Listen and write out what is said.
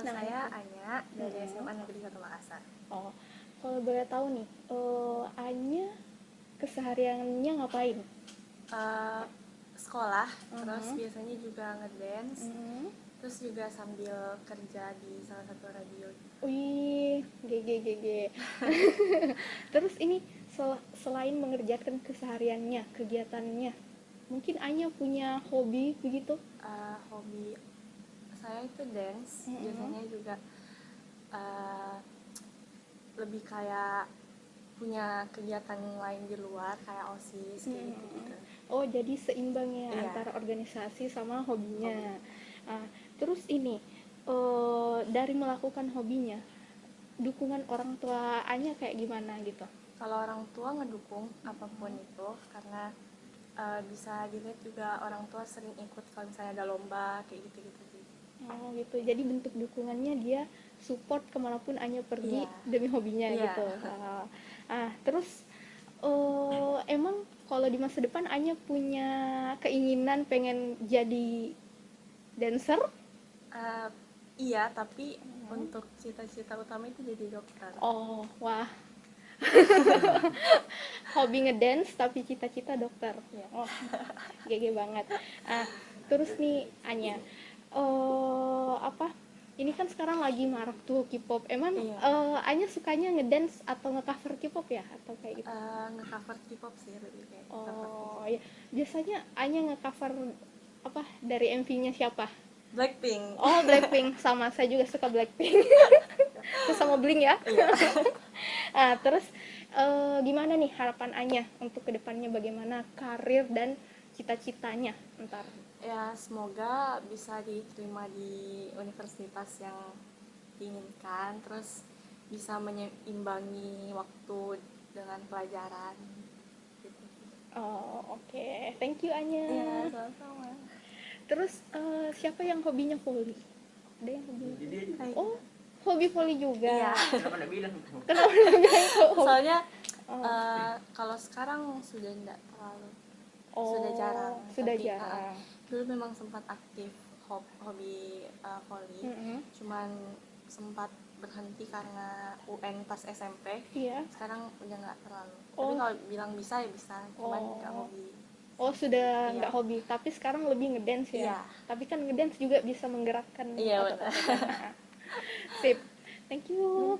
Saya Anya dari SMA Negeri 1 Makassar. Oh, kalau boleh tahu nih, Anya kesehariannya ngapain? Uh, Sekolah, terus biasanya juga ngedance, terus juga sambil kerja di salah satu radio. Wih, GG. Terus ini selain mengerjakan kesehariannya, kegiatannya, mungkin Anya punya hobi begitu? Hobi saya itu dance, biasanya juga uh, lebih kayak punya kegiatan lain di luar kayak OSIS kayak gitu. Oh, jadi seimbang ya Iya. antara organisasi sama hobinya. Terus ini, dari melakukan hobinya, dukungan orang tua Anya kayak gimana gitu? Kalau orang tua ngedukung apapun itu, karena bisa dilihat juga orang tua sering ikut kalau misalnya ada lomba kayak gitu-gitu sih. Oh gitu, jadi bentuk dukungannya dia support kemanapun Anya pergi Iya. demi hobinya Iya. gitu. Terus emang kalau di masa depan Anya punya keinginan pengen jadi dancer? Iya, tapi untuk cita-cita utama itu jadi dokter. Oh, wah. Hobi ngedance tapi cita-cita dokter. Iya. Oh, GG banget. Terus nih Anya, apa? Ini kan sekarang lagi marak tuh K-pop. Emang Iya. Anya sukanya ngedance atau nge-cover K-pop ya atau kayak gitu? Nge-cover K-pop sih lebih kayak cover Oh, K-pop. ya. Biasanya Anya nge-cover apa dari MV-nya siapa? Blackpink. Oh, Blackpink. Sama, saya juga suka Blackpink. Terus sama Blink ya. Iya. Terus gimana nih harapan Anya untuk kedepannya, bagaimana karir dan cita-citanya ntar? Ya, semoga bisa diterima di universitas yang diinginkan, terus bisa menyeimbangi waktu dengan pelajaran gitu. Oh, oke. Thank you Anya. Iya, sama-sama. Terus siapa yang hobinya volley? Ada yang hobinya volley? Oh, Iya. hobi volley juga. Iya. Kenapa nggak bilang? Kenapa dia bilang hobi? Soalnya kalau sekarang sudah tidak terlalu, sudah jarang. Sudah Tapi, jarang. dulu memang sempat aktif hobi volley, cuman sempat berhenti karena UN pas SMP. Iya. Sekarang udah nggak terlalu. Tapi kalau bilang bisa ya bisa, cuman nggak hobi. Oh, sudah Iya. nggak hobi, tapi sekarang lebih ngedance ya. Iya. Tapi kan ngedance juga bisa menggerakkan Iya, otot-otot. benar. Sip. Thank you.